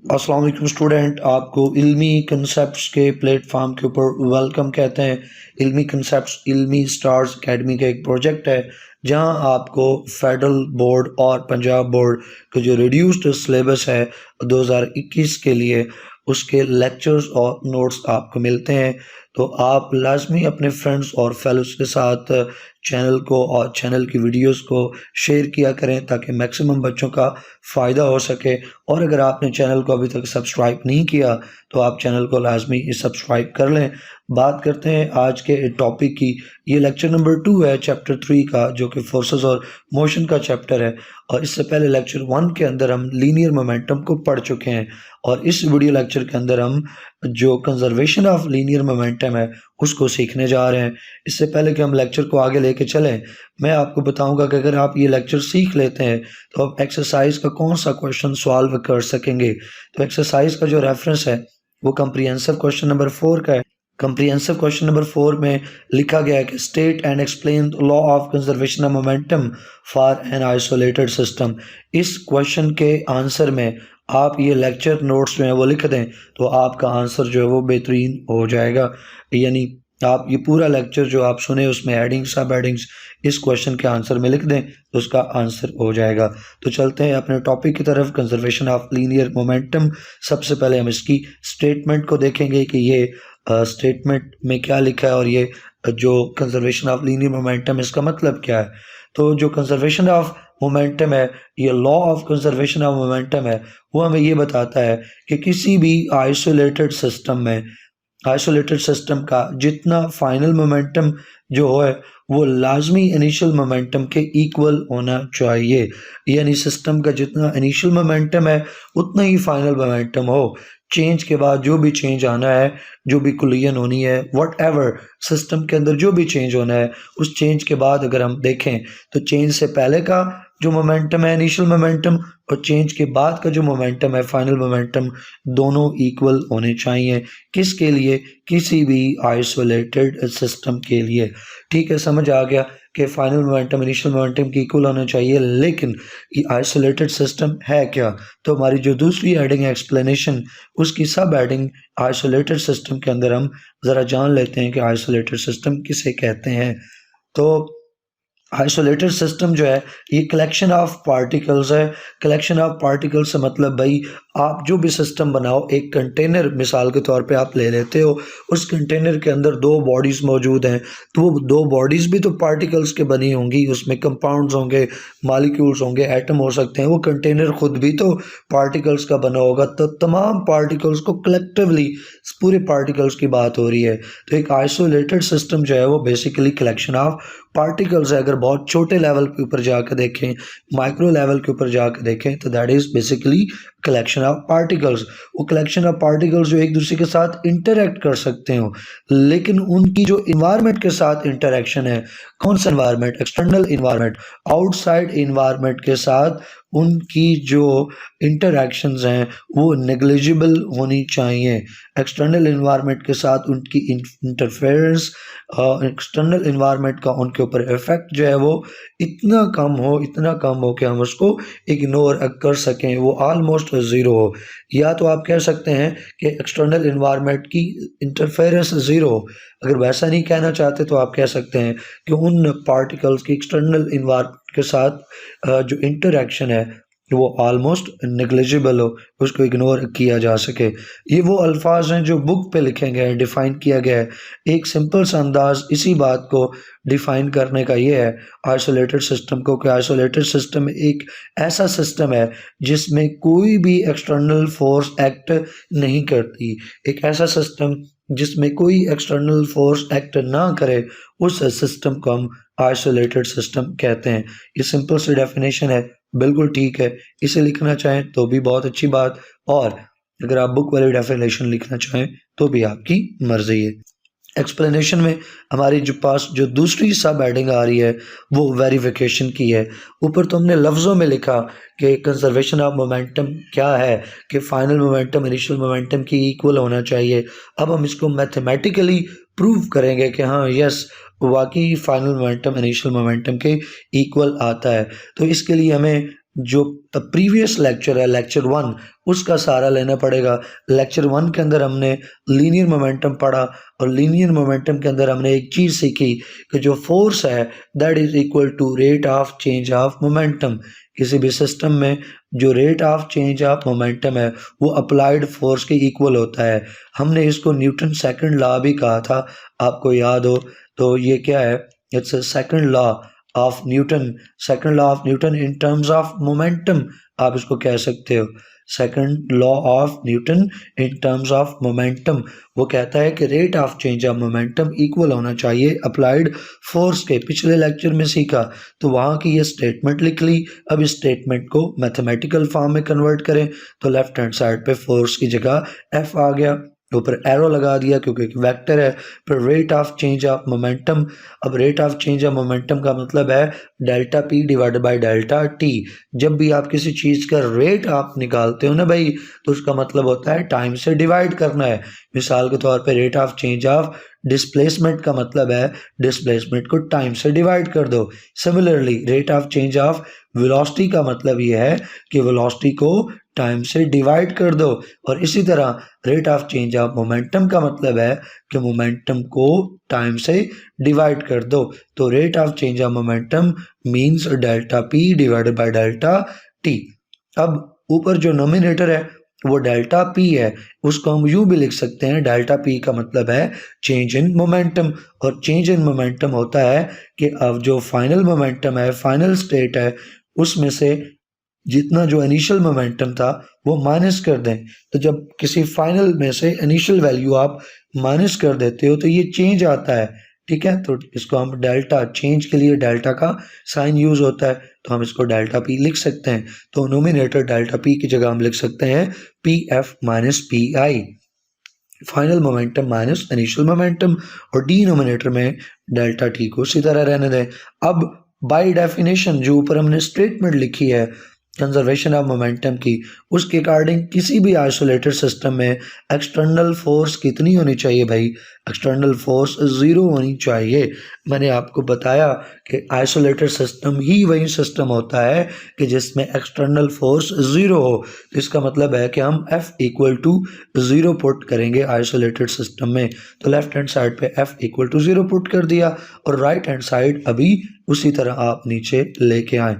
अस्सलाम वालेकुम स्टूडेंट, आपको इल्मी कंसेप्ट्स के प्लेटफॉर्म के ऊपर वेलकम कहते हैं। इल्मी कंसेप्ट्स इल्मी स्टार्स एकेडमी का एक प्रोजेक्ट है जहां आपको फेडरल बोर्ड और पंजाब बोर्ड का जो रिड्यूस्ड सिलेबस है 2021 के लिए उसके लेक्चर्स और नोट्स आपको मिलते हैं। तो आप लाजमी अपने फ्रेंड्स और फेलोज के साथ चैनल को और चैनल की वीडियोस को शेयर किया करें ताकि मैक्सिमम बच्चों का फ़ायदा हो सके। और अगर आपने चैनल को अभी तक सब्सक्राइब नहीं किया तो आप चैनल को लाजमी सब्सक्राइब कर लें। बात करते हैं आज के टॉपिक की। ये लेक्चर नंबर 2 है चैप्टर 3 का, जो कि फोर्सेस और मोशन का चैप्टर है। और इससे पहले लेक्चर 1 के अंदर हम लीनियर मोमेंटम को पढ़ चुके हैं और इस वीडियो लेक्चर के अंदर हम जो कंजर्वेशन ऑफ लीनियर मोमेंटम है उसको सीखने जा रहे हैं। इससे पहले कि हम लेक्चर को आगे लेके चलें, मैं आपको बताऊंगा कि अगर आप ये लेक्चर सीख लेते हैं तो आप एक्सरसाइज का कौन सा क्वेश्चन सॉल्व कर सकेंगे। तो एक्सरसाइज का जो रेफरेंस है वो कंप्रिहेंसिव क्वेश्चन नंबर 4 का है। कंप्रिहेंसिव क्वेश्चन नंबर 4 में लिखा गया है कि state and explain the law of conservation of momentum for an isolated system. इस क्वेश्चन के आंसर में आप ये लेक्चर नोट्स जो है वो लिख दें तो आपका आंसर जो है वो बेहतरीन हो जाएगा। यानी आप ये पूरा लेक्चर जो आप सुने उसमें हेडिंग्स सब हेडिंग्स इस क्वेश्चन के आंसर में लिख दें तो उसका आंसर हो जाएगा। तो चलते हैं अपने टॉपिक की तरफ, कंजर्वेशन ऑफ लीनियर मोमेंटम। सबसे पहले हम इसकी स्टेटमेंट को देखेंगे कि ये स्टेटमेंट में क्या लिखा है और ये जो कंजर्वेशन ऑफ लीनियर मोमेंटम इसका मतलब क्या है। तो जो कंजर्वेशन ऑफ मोमेंटम है, ये law of conservation of momentum है, वो हमें ये बताता है कि किसी भी आइसोलेटेड सिस्टम का जितना फाइनल मोमेंटम जो है वो लाजमी इनिशियल मोमेंटम के इक्वल होना चाहिए। यानी सिस्टम का जितना इनिशियल मोमेंटम है उतना ही फाइनल मोमेंटम हो। चेंज के बाद जो भी चेंज आना है, जो भी कुलियन होनी है, वट एवर सिस्टम के अंदर जो भी चेंज होना है, उस चेंज के बाद अगर हम देखें तो चेंज से पहले का जो मोमेंटम है इनिशियल मोमेंटम और चेंज के बाद का जो मोमेंटम है फाइनल मोमेंटम, दोनों इक्वल होने चाहिए। किसके लिए? किसी भी आइसोलेटेड सिस्टम के लिए। ठीक है, समझ आ गया कि फाइनल मोमेंटम इनिशियल मोमेंटम की इक्वल होना चाहिए। लेकिन ये आइसोलेटेड सिस्टम है क्या? तो हमारी जो दूसरी हेडिंग है एक्सप्लेनेशन, उसकी सब हेडिंग आइसोलेटेड सिस्टम के अंदर हम ज़रा जान लेते हैं कि आइसोलेटेड सिस्टम किसे कहते हैं। तो आइसोलेटेड सिस्टम जो है ये कलेक्शन ऑफ पार्टिकल्स है। कलेक्शन ऑफ पार्टिकल्स से मतलब भाई आप जो भी सिस्टम बनाओ, एक कंटेनर मिसाल के तौर पे आप ले लेते हो, उस कंटेनर के अंदर दो बॉडीज मौजूद हैं, तो वो दो बॉडीज भी तो पार्टिकल्स के बनी होंगी, उसमें कंपाउंड्स होंगे, मॉलिक्यूल्स होंगे, एटम हो सकते हैं। वो कंटेनर खुद भी तो पार्टिकल्स का बना होगा। तो तमाम पार्टिकल्स को कलेक्टिवली, पूरे पार्टिकल्स की बात हो रही है। तो एक आइसोलेटेड सिस्टम जो है वो बेसिकली कलेक्शन ऑफ पार्टिकल्स है। अगर बहुत छोटे लेवल के ऊपर जाकर देखें, माइक्रो लेवल के ऊपर जाकर देखें, तो that is basically collection of particles. वो कलेक्शन ऑफ पार्टिकल्स जो एक दूसरे के साथ इंटरेक्ट कर सकते हो, लेकिन उनकी जो इन्वायरमेंट के साथ इंटरेक्शन है, कौन सा environment? External environment, outside environment के साथ उनकी जो इंटरेक्शंस हैं वो नेग्लिजिबल होनी चाहिए। एक्सटर्नल इन्वायरमेंट के साथ उनकी इंटरफेरेंस, एक्सटर्नल इन्वायरमेंट का उनके ऊपर इफेक्ट जो है वो इतना कम हो कि हम उसको इग्नोर कर सकें, वो ऑलमोस्ट ज़ीरो हो। या तो आप कह सकते हैं कि एक्सटर्नल इन्वायरमेंट की इंटरफेरेंस ज़ीरो हो। अगर वैसा नहीं कहना चाहते तो आप कह सकते हैं कि उन पार्टिकल्स की एक्सटर्नल इन्वायरमेंट के साथ जो इंटरेक्शन है वो ऑलमोस्ट नेग्लिजिबल हो, उसको इग्नोर किया जा सके। ये वो अल्फाज हैं जो बुक पे लिखे गए हैं, डिफ़ाइन किया गया है। एक सिंपल सा अंदाज इसी बात को डिफ़ाइन करने का ये है आइसोलेटेड सिस्टम को, कि आइसोलेटेड सिस्टम एक ऐसा सिस्टम है जिसमें कोई भी एक्सटर्नल फोर्स एक्ट नहीं करती। एक ऐसा सिस्टम जिसमें कोई एक्सटर्नल फोर्स एक्ट ना करे, उस सिस्टम को हम आइसोलेटेड सिस्टम कहते हैं। ये सिंपल सी डेफिनेशन है, बिल्कुल ठीक है। इसे लिखना चाहें तो भी बहुत अच्छी बात, और अगर आप बुक वाली डेफिनेशन लिखना चाहें तो भी आपकी मर्जी है। एक्सप्लेनेशन में हमारी जो पास जो दूसरी सब हेडिंग आ रही है वो वेरिफिकेशन की है। ऊपर तो हमने लफ्ज़ों में लिखा कि कंजर्वेशन ऑफ मोमेंटम क्या है, कि फाइनल मोमेंटम इनिशियल मोमेंटम की इक्वल होना चाहिए। अब हम इसको मैथमेटिकली प्रूव करेंगे कि हाँ यस वाकई फाइनल मोमेंटम इनिशियल मोमेंटम के इक्वल आता है। तो इसके लिए हमें जो प्रीवियस लेक्चर है लेक्चर 1 उसका सहारा लेना पड़ेगा। लेक्चर 1 के अंदर हमने लीनियर मोमेंटम पढ़ा और लीनियर मोमेंटम के अंदर हमने एक चीज़ सीखी कि जो फोर्स है that is equal to rate of change of momentum. किसी भी सिस्टम में जो rate of change of momentum है वो अप्लाइड फोर्स के इक्वल होता है। हमने इसको न्यूटन सेकंड लॉ भी कहा था, आपको याद हो तो ये क्या है, it's a second law of Newton. Second law of Newton in terms of momentum आप इसको कह सकते हो। Second law of Newton in terms of momentum वो कहता है कि rate of change of momentum equal होना चाहिए अप्लाइड फोर्स के। पिछले लेक्चर में सीखा तो वहाँ की ये स्टेटमेंट लिख ली। अब इस स्टेटमेंट को मैथमेटिकल फॉर्म में कन्वर्ट करें तो लेफ्ट हैंड साइड पे फोर्स की जगह एफ आ गया, ऊपर एरो लगा दिया क्योंकि एक वेक्टर है। फिर rate of change of momentum, अब rate of change of momentum का मतलब है delta p divided by delta t. जब भी आप किसी चीज़ का रेट आप निकालते हो ना भाई तो उसका मतलब होता है टाइम से डिवाइड करना है। मिसाल के तौर पे rate of change of displacement का मतलब है डिस्प्लेसमेंट को टाइम से डिवाइड कर दो। Similarly rate of change of velocity का मतलब ये है कि वेलोसिटी को टाइम से डिवाइड कर दो। और इसी तरह rate of change of momentum का मतलब है कि मोमेंटम को टाइम से डिवाइड कर दो। तो rate of change of momentum means delta p divided by delta T. अब ऊपर जो नोमिनेटर है वो डेल्टा पी है, उसको हम यूं भी लिख सकते हैं, डेल्टा पी का मतलब है चेंज इन मोमेंटम। और चेंज इन मोमेंटम होता है कि अब जो फाइनल मोमेंटम है, फाइनल स्टेट है, उसमें से जितना जो इनिशियल मोमेंटम था वो माइनस कर दें। तो जब किसी फाइनल में से इनिशियल वैल्यू आप माइनस कर देते हो तो ये चेंज आता है, ठीक है। तो इसको हम डेल्टा, चेंज के लिए डेल्टा का साइन यूज होता है तो हम इसको डेल्टा पी लिख सकते हैं। तो नोमिनेटर डेल्टा पी की जगह हम लिख सकते हैं P F minus P I, final momentum minus initial momentum, और डिनोमिनेटर में डेल्टा टी को उसी तरह रहने दें। अब बाय डेफिनेशन जो ऊपर हमने स्टेटमेंट लिखी है कंजर्वेशन ऑफ मोमेंटम की, उसके अकॉर्डिंग किसी भी आइसोलेटेड सिस्टम में एक्सटर्नल फोर्स कितनी होनी चाहिए भाई? एक्सटर्नल फोर्स ज़ीरो होनी चाहिए। मैंने आपको बताया कि आइसोलेटेड सिस्टम ही वही सिस्टम होता है कि जिसमें एक्सटर्नल फोर्स ज़ीरो हो। तो इसका मतलब है कि हम F equal to zero put करेंगे आइसोलेटेड सिस्टम में। तो लेफ्ट हैंड साइड पे F equal to zero put कर दिया और राइट हैंड साइड अभी उसी तरह आप नीचे लेके आए।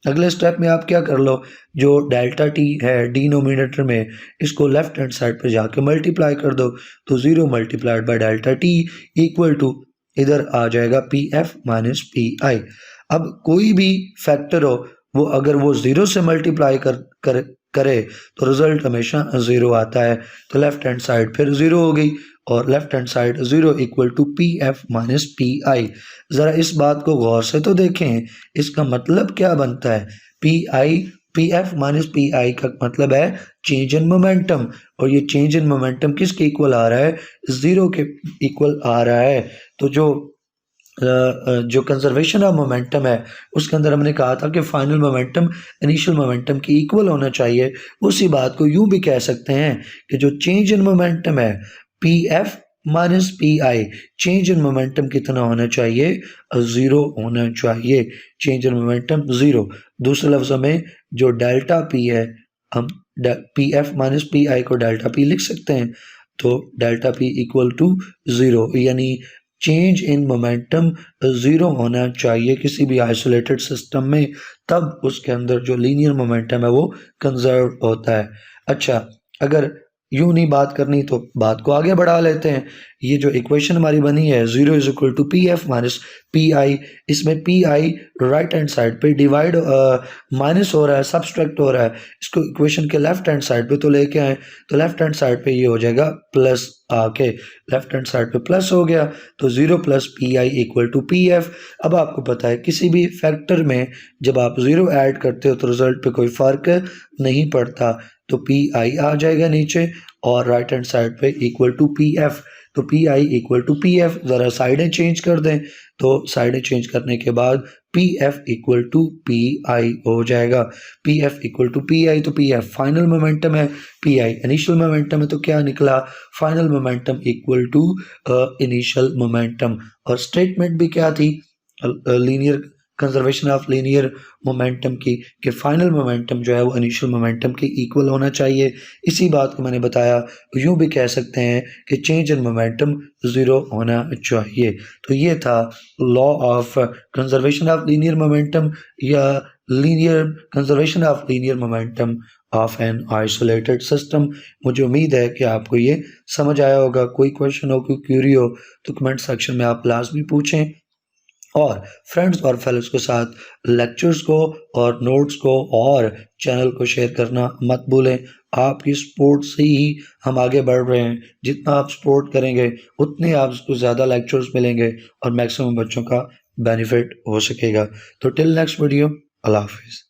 अगले स्टेप में आप क्या कर लो, जो डेल्टा टी है डिनोमिनेटर में, इसको लेफ्ट हैंड साइड पे जाके मल्टीप्लाई कर दो। तो zero multiplied by delta T equal to इधर आ जाएगा P F minus P I. अब कोई भी फैक्टर हो वो अगर वो ज़ीरो से मल्टीप्लाई करे तो रिजल्ट हमेशा ज़ीरो आता है। तो लेफ्ट हैंड साइड फिर ज़ीरो हो गई और left hand side zero equal to P F minus P I. ज़रा इस बात को गौर से तो देखें, इसका मतलब क्या बनता है? P I, P F minus P I का मतलब है चेंज इन मोमेंटम, और ये चेंज इन मोमेंटम किसके इक्वल आ रहा है? ज़ीरो के इक्वल आ रहा है। तो जो कंजर्वेशन ऑफ मोमेंटम है उसके अंदर हमने कहा था कि फाइनल मोमेंटम इनिशियल मोमेंटम की इक्वल होना चाहिए। उसी बात को यूं भी कह सकते हैं कि जो चेंज इन मोमेंटम है P F minus P I, change in momentum कितना होना चाहिए? ज़ीरो होना चाहिए। Change in momentum zero. दूसरे लफ्ज़ों में जो डेल्टा पी है, हम P F minus P I को डेल्टा पी लिख सकते हैं। तो delta P equal to zero, यानी चेंज इन मोमेंटम ज़ीरो होना चाहिए किसी भी आइसोलेटेड सिस्टम में, तब उसके अंदर जो लीनियर मोमेंटम है वो कंजर्व होता है। अच्छा, अगर यूं नहीं बात करनी तो बात को आगे बढ़ा लेते हैं। ये जो इक्वेशन हमारी बनी है zero is equal to P F minus P i, इसमें p i right hand side पे डिवाइड माइनस हो रहा है, सब्सट्रैक्ट हो रहा है। इसको इक्वेशन के लेफ्ट हैंड साइड पे तो लेके आए, तो लेफ्ट हैंड साइड पे ये हो जाएगा प्लस आके, लेफ्ट हैंड साइड पे प्लस हो गया तो zero plus P I equal to P F. अब आपको पता है किसी भी फैक्टर में जब आप ज़ीरो ऐड करते हो तो रिजल्ट पे कोई फ़र्क नहीं पड़ता, तो पी आई आ जाएगा नीचे और राइट हैंड साइड पे इक्वल टू पी एफ। तो P I equal to P F, ज़रा साइडें चेंज कर दें, तो साइडें चेंज करने के बाद P F equal to P I हो जाएगा। P F equal to P I, तो पी एफ फाइनल मोमेंटम है, पी आई इनिशियल मोमेंटम है, तो क्या निकला? Final momentum equal to initial momentum. और स्टेटमेंट भी क्या थी linear conservation of linear momentum की कि फाइनल मोमेंटम जो है वो इनिशियल मोमेंटम के इक्वल होना चाहिए। इसी बात को मैंने बताया, यूँ भी कह सकते हैं कि चेंज इन मोमेंटम ज़ीरो होना चाहिए। तो ये था law of conservation of linear momentum या linear conservation of linear momentum of an isolated system. मुझे उम्मीद है कि आपको ये समझ आया होगा। कोई क्वेश्चन हो, कोई क्यूरी हो तो कमेंट सेक्शन में आप लाजमी पूछें और फ्रेंड्स और फेलोज के साथ लेक्चर्स को और नोट्स को और चैनल को शेयर करना मत भूलें। आपकी सपोर्ट से ही हम आगे बढ़ रहे हैं। जितना आप सपोर्ट करेंगे उतने आपको ज़्यादा लेक्चर्स मिलेंगे और मैक्सिमम बच्चों का बेनिफिट हो सकेगा। तो टिल नेक्स्ट वीडियो, अल्लाह हाफिज़।